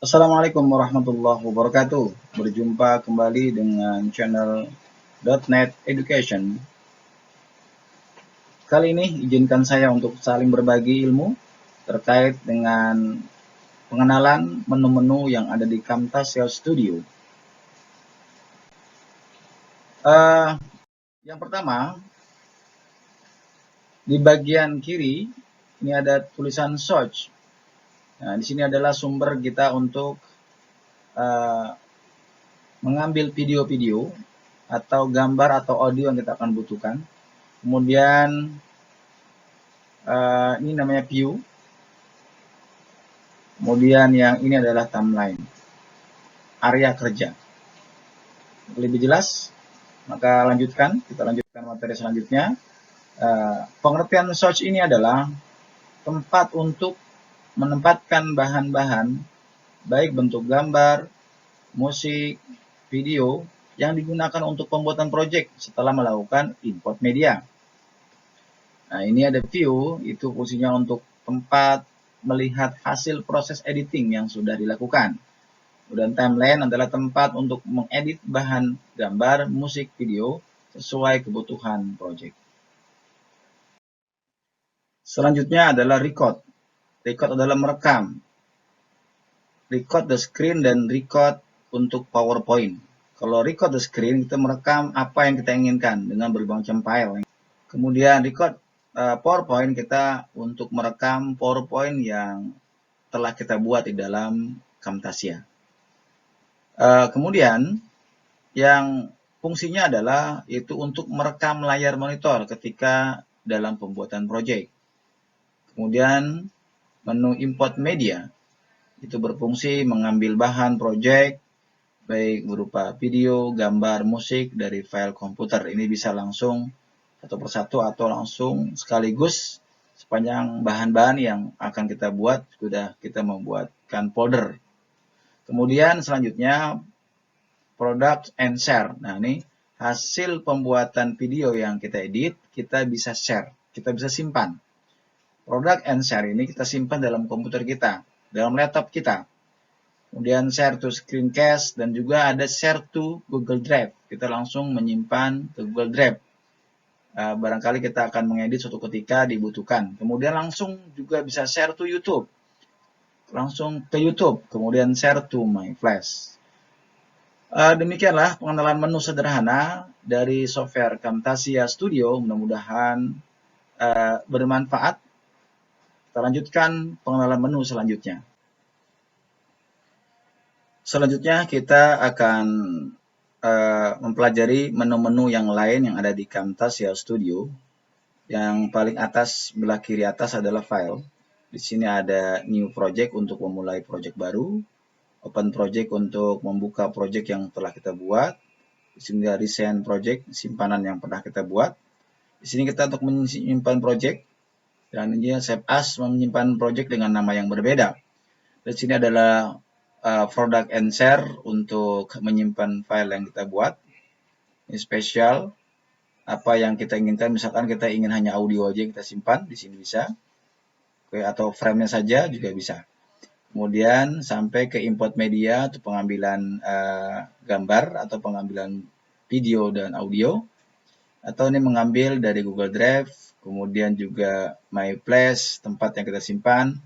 Assalamualaikum warahmatullahi wabarakatuh. Berjumpa kembali dengan channel .NET Education. Kali ini izinkan saya untuk saling berbagi ilmu terkait dengan pengenalan menu-menu yang ada di Camtasia Studio. Yang pertama, di bagian kiri ini ada tulisan search. Nah, di sini adalah sumber kita untuk mengambil video-video atau gambar atau audio yang kita akan butuhkan. Kemudian ini namanya view. Kemudian yang ini adalah timeline, area kerja. Lebih jelas, maka kita lanjutkan materi selanjutnya. Pengertian search ini adalah tempat untuk menempatkan bahan-bahan, baik bentuk gambar, musik, video, yang digunakan untuk pembuatan proyek setelah melakukan import media. Nah, ini ada view, itu fungsinya untuk tempat melihat hasil proses editing yang sudah dilakukan. Kemudian timeline adalah tempat untuk mengedit bahan gambar, musik, video sesuai kebutuhan proyek. Selanjutnya adalah record. Record adalah merekam. Record the screen dan record untuk PowerPoint. Kalau record the screen, kita merekam apa yang kita inginkan dengan berbagai macam file. Kemudian record PowerPoint, kita untuk merekam PowerPoint yang telah kita buat di dalam Camtasia. Kemudian yang fungsinya adalah itu untuk merekam layar monitor ketika dalam pembuatan proyek. Kemudian menu import media itu berfungsi mengambil bahan proyek baik berupa video, gambar, musik dari file komputer. Ini bisa langsung satu persatu atau langsung sekaligus sepanjang bahan-bahan yang akan kita buat sudah kita membuatkan folder. Kemudian selanjutnya product and share. Nah, ini hasil pembuatan video yang kita edit, kita bisa share, kita bisa simpan. Product and share ini kita simpan dalam komputer kita, dalam laptop kita. Kemudian share to screencast dan juga ada share to Google Drive. Kita langsung menyimpan ke Google Drive. Barangkali kita akan mengedit suatu ketika dibutuhkan. Kemudian langsung juga bisa share to YouTube. Langsung ke YouTube. Kemudian share to my flash. Demikianlah pengenalan menu sederhana dari software Camtasia Studio. Mudah-mudahan bermanfaat. Kita lanjutkan pengenalan menu selanjutnya. Selanjutnya kita akan mempelajari menu-menu yang lain yang ada di Camtasia Studio. Yang paling atas, belah kiri atas adalah file. Di sini ada new project untuk memulai project baru. Open project untuk membuka project yang telah kita buat. Di sini ada recent project, simpanan yang pernah kita buat. Di sini kita untuk menyimpan project. Dan ini save as menyimpan project dengan nama yang berbeda. Di sini adalah product and share untuk menyimpan file yang kita buat. Ini spesial, apa yang kita inginkan, misalkan kita ingin hanya audio aja kita simpan, di sini bisa. Oke, atau frame-nya saja juga bisa. Kemudian sampai ke import media untuk pengambilan gambar atau pengambilan video dan audio. Atau ini mengambil dari Google Drive, kemudian juga My Flash, tempat yang kita simpan.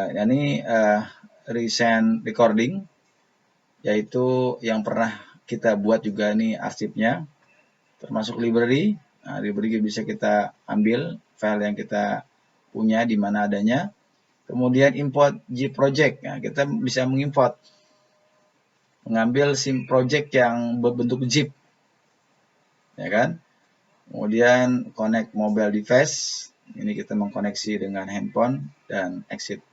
Ini recent recording, yaitu yang pernah kita buat juga nih arsipnya, termasuk library. Nah, library bisa kita ambil file yang kita punya di mana adanya. Kemudian import zip project. Nah, kita bisa mengimport, mengambil sim project yang berbentuk zip, ya kan? Kemudian connect mobile device. Ini kita mengkoneksi dengan handphone dan exit.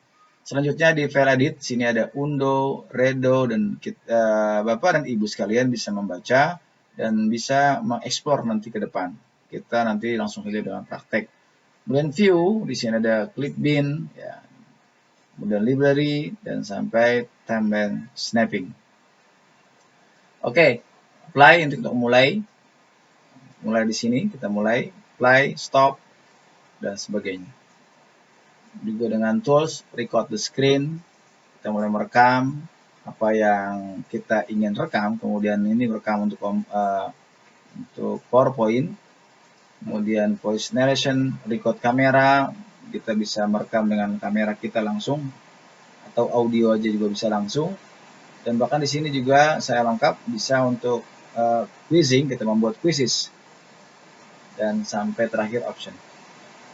Selanjutnya di file edit, sini ada undo, redo, dan Bapak dan Ibu sekalian bisa membaca dan bisa mengeksplor nanti ke depan. Kita nanti langsung saja dengan praktek. Kemudian view, di sini ada clip bin, ya. Kemudian library, dan sampai timeline snapping. Oke, apply untuk mulai. Mulai di sini, kita mulai, apply, stop, dan sebagainya. Juga dengan tools record the screen, kita kita mulai merekam apa yang kita ingin rekam, kemudian ini rekam untuk PowerPoint, kemudian voice narration, record kamera, kita bisa merekam dengan kamera kita langsung, atau audio aja juga bisa langsung. Dan bahkan di sini juga saya lengkap bisa untuk quizzing, kita membuat quizzes, dan sampai terakhir option.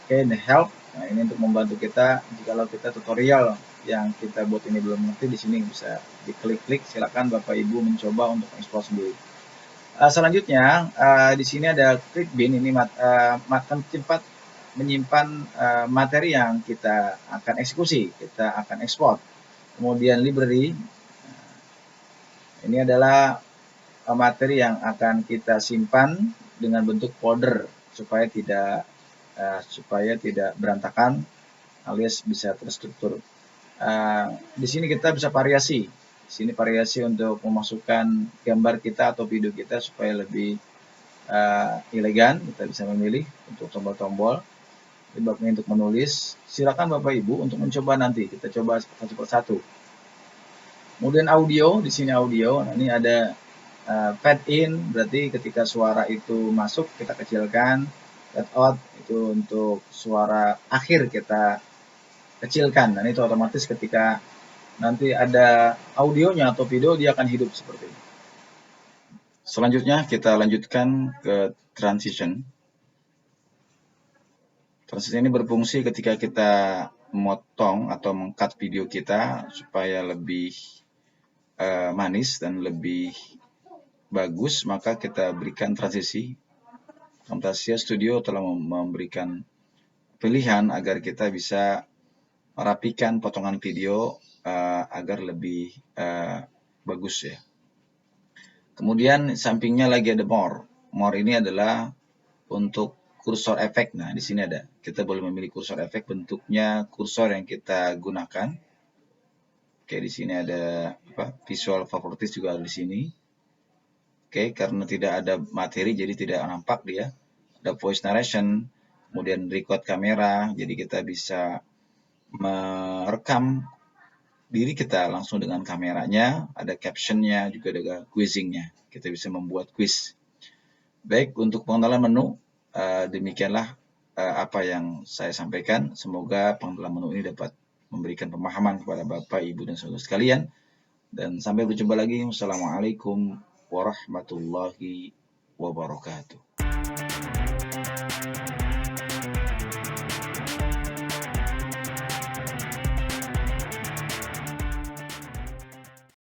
Oke, the help. Nah, ini untuk membantu kita jikalau kita tutorial yang kita buat ini belum ngerti, di sini bisa diklik-klik. Silakan Bapak Ibu mencoba untuk ekspor sendiri. Selanjutnya di sini ada click bin, ini tempat menyimpan materi yang kita akan eksekusi, kita akan ekspor. Kemudian library, ini adalah materi yang akan kita simpan dengan bentuk folder supaya tidak berantakan alias bisa terstruktur. Di sini kita bisa variasi. Di sini variasi untuk memasukkan gambar kita atau video kita supaya lebih elegan. Kita bisa memilih untuk tombol-tombol. Ini untuk menulis. Silakan Bapak Ibu untuk mencoba nanti. Kita coba satu persatu. Kemudian audio, di sini audio. Nah, ini ada fade in, berarti ketika suara itu masuk kita kecilkan. Fade out itu untuk suara akhir kita kecilkan. Dan itu otomatis ketika nanti ada audionya atau video, dia akan hidup seperti ini. Selanjutnya kita lanjutkan ke transition. Transition ini berfungsi ketika kita memotong atau meng-cut video kita supaya lebih manis dan lebih bagus, maka kita berikan transisi. Camtasia Studio telah memberikan pilihan agar kita bisa merapikan potongan video agar lebih bagus ya. Kemudian sampingnya lagi ada more. More ini adalah untuk kursor efek. Nah, di sini ada. Kita boleh memilih kursor efek, bentuknya kursor yang kita gunakan. Oke, di sini ada visual favorites juga ada di sini. Oke, karena tidak ada materi jadi tidak nampak dia. Ada voice narration, kemudian record kamera, jadi kita bisa merekam diri kita langsung dengan kameranya. Ada captionnya, juga ada quizzingnya. Kita bisa membuat quiz. Baik, untuk pengenalan menu, demikianlah apa yang saya sampaikan. Semoga pengenalan menu ini dapat memberikan pemahaman kepada Bapak, Ibu, dan saudara sekalian. Dan sampai berjumpa lagi. Wassalamualaikum warahmatullahi wabarakatuh.